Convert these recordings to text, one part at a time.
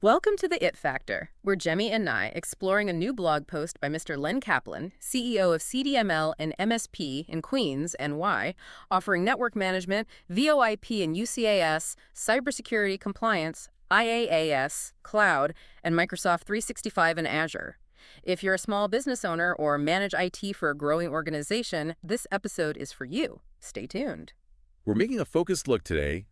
Welcome to the It Factor. We're Jemmy and Nye, exploring a new blog post by Mr. Len Kaplan, CEO of CDML and MSP in Queens, NY, offering network management, VoIP and UCAS, cybersecurity compliance, IaaS, cloud, and Microsoft 365 and Azure. If you're a small business owner or manage IT for a growing organization, this episode is for you. Stay tuned. We're making a focused look today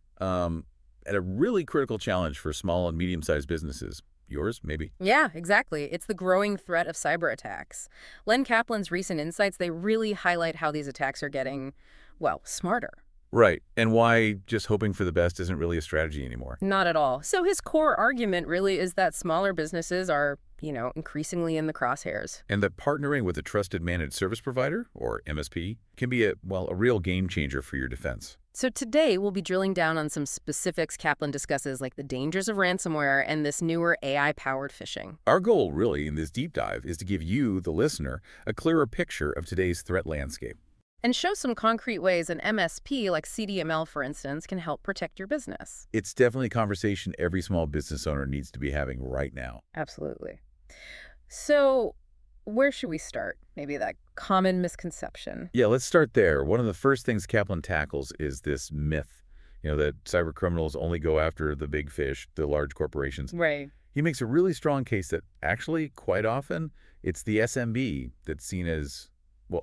at a really critical challenge for small and medium-sized businesses. Yours, maybe? Yeah, exactly. It's the growing threat of cyber attacks. Len Kaplan's recent insights, they really highlight how these attacks are getting, well, smarter. Right, and why just hoping for the best isn't really a strategy anymore. Not at all. So his core argument really is that smaller businesses are, increasingly in the crosshairs. And that partnering with a trusted managed service provider, or MSP, can be a real game changer for your defense. So today we'll be drilling down on some specifics Kaplan discusses, like the dangers of ransomware and this newer AI-powered phishing. Our goal, really, in this deep dive is to give you, the listener, a clearer picture of today's threat landscape. And show some concrete ways an MSP, like CDML, for instance, can help protect your business. It's definitely a conversation every small business owner needs to be having right now. Absolutely. So where should we start? Maybe that common misconception. Yeah, let's start there. One of the first things Kaplan tackles is this myth, that cybercriminals only go after the big fish, the large corporations. Right. He makes a really strong case that actually, quite often, it's the SMB that's seen as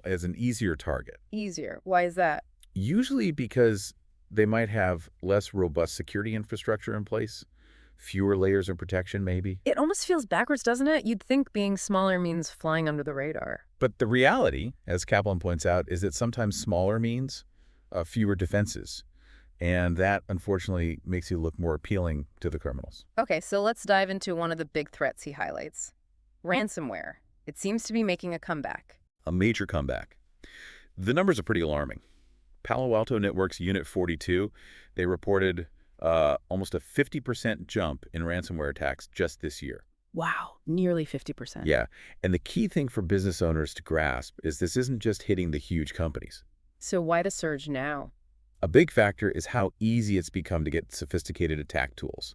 an easier target. Easier. Why is that? Usually because they might have less robust security infrastructure in place, fewer layers of protection maybe. It almost feels backwards, doesn't it? You'd think being smaller means flying under the radar. But the reality, as Kaplan points out, is that sometimes smaller means fewer defenses. And that, unfortunately, makes you look more appealing to the criminals. Okay, so let's dive into one of the big threats he highlights. Ransomware. It seems to be making a comeback. A major comeback. The numbers are pretty alarming. Palo Alto Network's Unit 42, they reported almost a 50% jump in ransomware attacks just this year. Wow, nearly 50%. Yeah, and the key thing for business owners to grasp is this isn't just hitting the huge companies. So why the surge now? A big factor is how easy it's become to get sophisticated attack tools.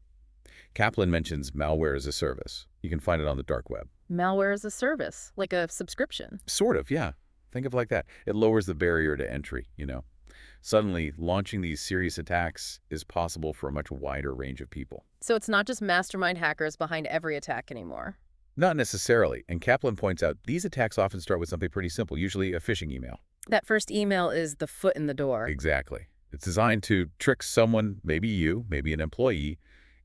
Kaplan mentions malware as a service. You can find it on the dark web. Malware as a service, like a subscription. Sort of, yeah. Think of it like that. It lowers the barrier to entry, Suddenly, launching these serious attacks is possible for a much wider range of people. So it's not just mastermind hackers behind every attack anymore. Not necessarily. And Kaplan points out these attacks often start with something pretty simple, usually a phishing email. That first email is the foot in the door. Exactly. It's designed to trick someone, maybe you, maybe an employee,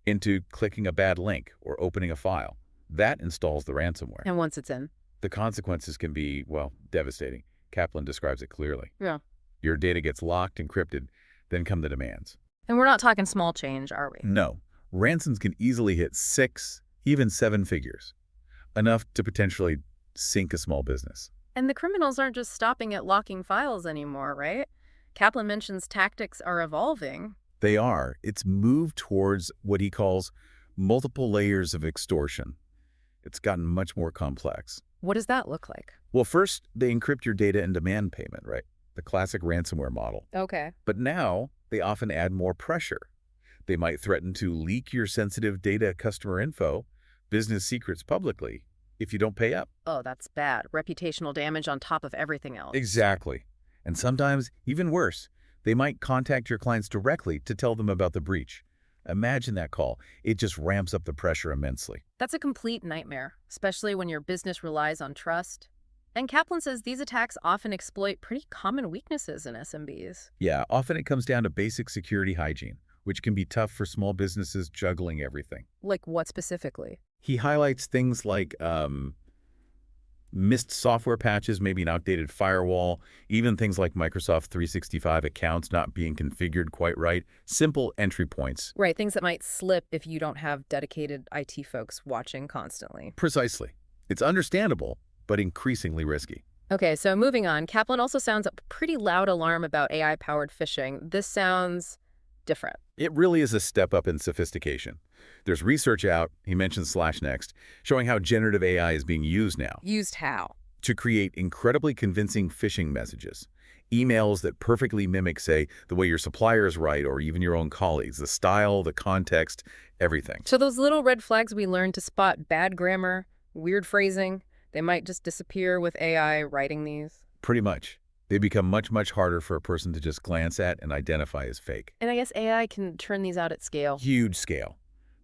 into clicking a bad link or opening a file. That installs the ransomware. And once it's in? The consequences can be, devastating. Kaplan describes it clearly. Yeah. Your data gets locked, encrypted, then come the demands. And we're not talking small change, are we? No. Ransoms can easily hit 6, even 7 figures. Enough to potentially sink a small business. And the criminals aren't just stopping at locking files anymore, right? Kaplan mentions tactics are evolving. They are. It's moved towards what he calls multiple layers of extortion. It's gotten much more complex. What does that look like? Well, first, they encrypt your data and demand payment, right? The classic ransomware model. Okay. But now, they often add more pressure. They might threaten to leak your sensitive data, customer info, business secrets publicly if you don't pay up. Oh, that's bad. Reputational damage on top of everything else. Exactly. And sometimes, even worse, they might contact your clients directly to tell them about the breach. Imagine that call. It just ramps up the pressure immensely. That's a complete nightmare, especially when your business relies on trust. And Kaplan says these attacks often exploit pretty common weaknesses in SMBs. Yeah, often it comes down to basic security hygiene, which can be tough for small businesses juggling everything. Like what specifically? He highlights things like missed software patches, maybe an outdated firewall, even things like Microsoft 365 accounts not being configured quite right, simple entry points. Right, things that might slip if you don't have dedicated IT folks watching constantly. Precisely. It's understandable, but increasingly risky. Okay, so moving on, Kaplan also sounds a pretty loud alarm about AI-powered phishing. This sounds different. It really is a step up in sophistication. There's research out, he mentions /Next, showing how generative AI is being used now. Used how? To create incredibly convincing phishing messages. Emails that perfectly mimic, say, the way your suppliers write or even your own colleagues, the style, the context, everything. So those little red flags we learned to spot bad grammar, weird phrasing, they might just disappear with AI writing these. Pretty much. They become much, much harder for a person to just glance at and identify as fake. And I guess AI can turn these out at scale. Huge scale.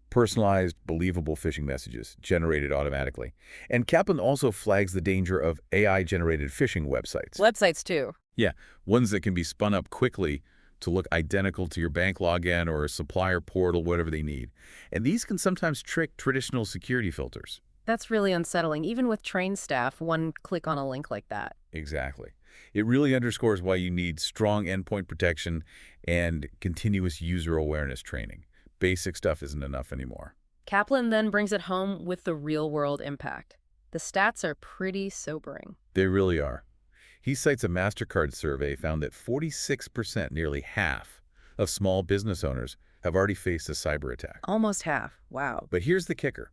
Personalized, believable phishing messages generated automatically. And Kaplan also flags the danger of AI-generated phishing websites. Websites too. Yeah, ones that can be spun up quickly to look identical to your bank login or a supplier portal, whatever they need. And these can sometimes trick traditional security filters. That's really unsettling. Even with trained staff, one click on a link like that. Exactly. It really underscores why you need strong endpoint protection and continuous user awareness training. Basic stuff isn't enough anymore. Kaplan then brings it home with the real-world impact. The stats are pretty sobering. They really are. He cites a MasterCard survey found that 46%, nearly half, of small business owners have already faced a cyber attack. Almost half. Wow. But here's the kicker.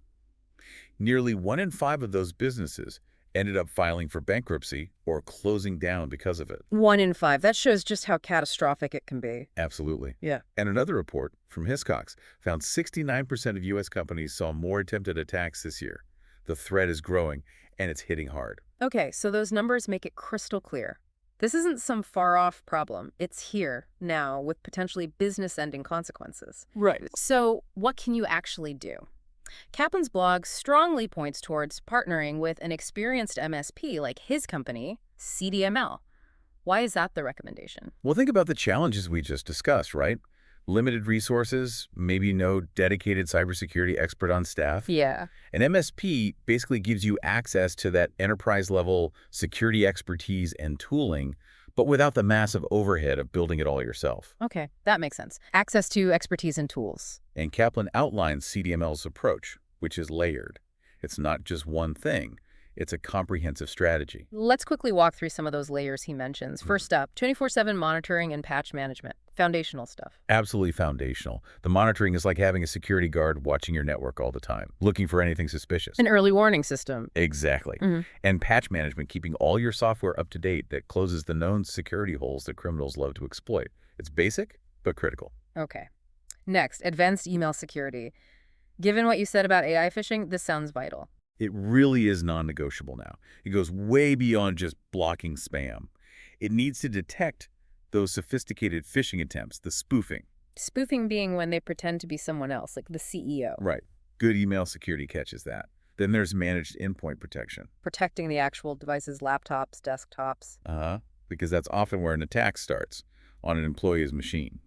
Nearly 1 in 5 of those businesses ended up filing for bankruptcy or closing down because of it. 1 in 5. That shows just how catastrophic it can be. Absolutely. Yeah. And another report from Hiscox found 69% of U.S. companies saw more attempted attacks this year. The threat is growing, and it's hitting hard. Okay, so those numbers make it crystal clear. This isn't some far-off problem. It's here, now, with potentially business-ending consequences. Right. So what can you actually do? Kaplan's blog strongly points towards partnering with an experienced MSP like his company, CDML. Why is that the recommendation? Well, think about the challenges we just discussed, right? Limited resources, maybe no dedicated cybersecurity expert on staff. Yeah. An MSP basically gives you access to that enterprise-level security expertise and tooling, but without the massive overhead of building it all yourself. Okay, that makes sense. Access to expertise and tools. And Kaplan outlines CDML's approach, which is layered. It's not just one thing. It's a comprehensive strategy. Let's quickly walk through some of those layers he mentions. First up, 24/7 monitoring and patch management. Foundational stuff. Absolutely foundational. The monitoring is like having a security guard watching your network all the time, looking for anything suspicious. An early warning system. Exactly. And patch management, keeping all your software up to date that closes the known security holes that criminals love to exploit. It's basic, but critical. Okay. Next, advanced email security. Given what you said about AI phishing, this sounds vital. It really is non-negotiable now. It goes way beyond just blocking spam. It needs to detect those sophisticated phishing attempts, the spoofing. Spoofing being when they pretend to be someone else, like the CEO. Right. Good email security catches that. Then there's managed endpoint protection. Protecting the actual devices, laptops, desktops. Because that's often where an attack starts, on an employee's machine.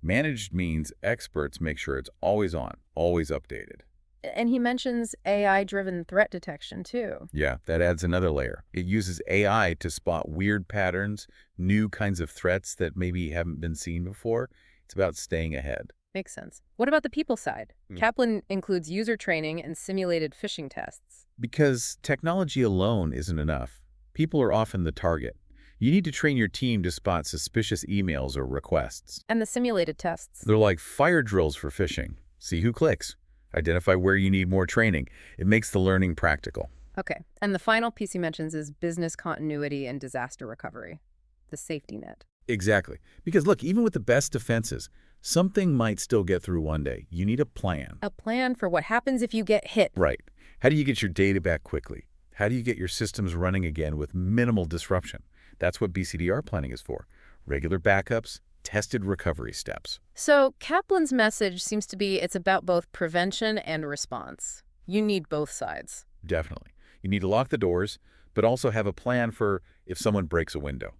Managed means experts make sure it's always on, always updated. And he mentions AI-driven threat detection, too. Yeah, that adds another layer. It uses AI to spot weird patterns, new kinds of threats that maybe haven't been seen before. It's about staying ahead. Makes sense. What about the people side? Kaplan includes user training and simulated phishing tests. Because technology alone isn't enough. People are often the target. You need to train your team to spot suspicious emails or requests. And the simulated tests. They're like fire drills for phishing. See who clicks. Identify where you need more training. It makes the learning practical. Okay. And the final piece he mentions is business continuity and disaster recovery. The safety net. Exactly. Because look, even with the best defenses, something might still get through one day. You need a plan. A plan for what happens if you get hit. Right. How do you get your data back quickly? How do you get your systems running again with minimal disruption? That's what BCDR planning is for. Regular backups, tested recovery steps. So Kaplan's message seems to be it's about both prevention and response. You need both sides. Definitely. You need to lock the doors, but also have a plan for if someone breaks a window.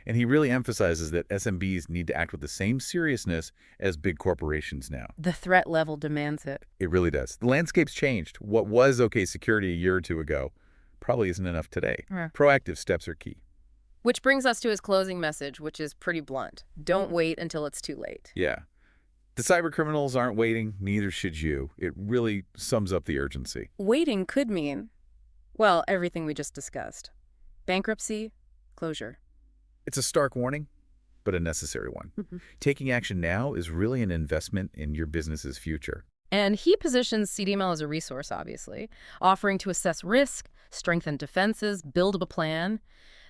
And he really emphasizes that SMBs need to act with the same seriousness as big corporations now. The threat level demands it. It really does. The landscape's changed. What was okay security a year or two ago probably isn't enough today. Proactive steps are key. Which brings us to his closing message, which is pretty blunt. Don't wait until it's too late. Yeah. The cybercriminals aren't waiting, neither should you. It really sums up the urgency. Waiting could mean, well, everything we just discussed. Bankruptcy, closure. It's a stark warning, but a necessary one. Taking action now is really an investment in your business's future. And he positions CDML as a resource, obviously, offering to assess risk, strengthen defenses, build a plan.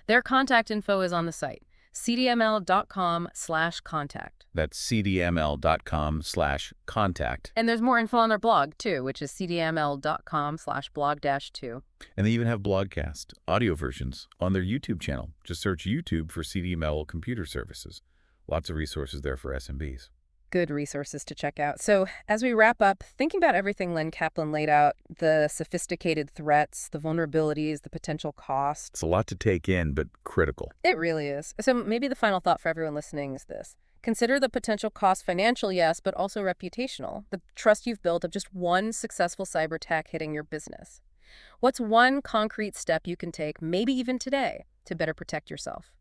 Their contact info is on the site, cdml.com/contact. That's cdml.com/contact. And there's more info on their blog, too, which is cdml.com/blog-2. And they even have blogcast, audio versions, on their YouTube channel. Just search YouTube for CDML Computer Services. Lots of resources there for SMBs. Good resources to check out. So as we wrap up, thinking about everything Len Kaplan laid out, the sophisticated threats, the vulnerabilities, the potential costs. It's a lot to take in, but critical. It really is. So maybe the final thought for everyone listening is this. Consider the potential cost, financial, yes, but also reputational. The trust you've built of just one successful cyber attack hitting your business. What's one concrete step you can take, maybe even today, to better protect yourself?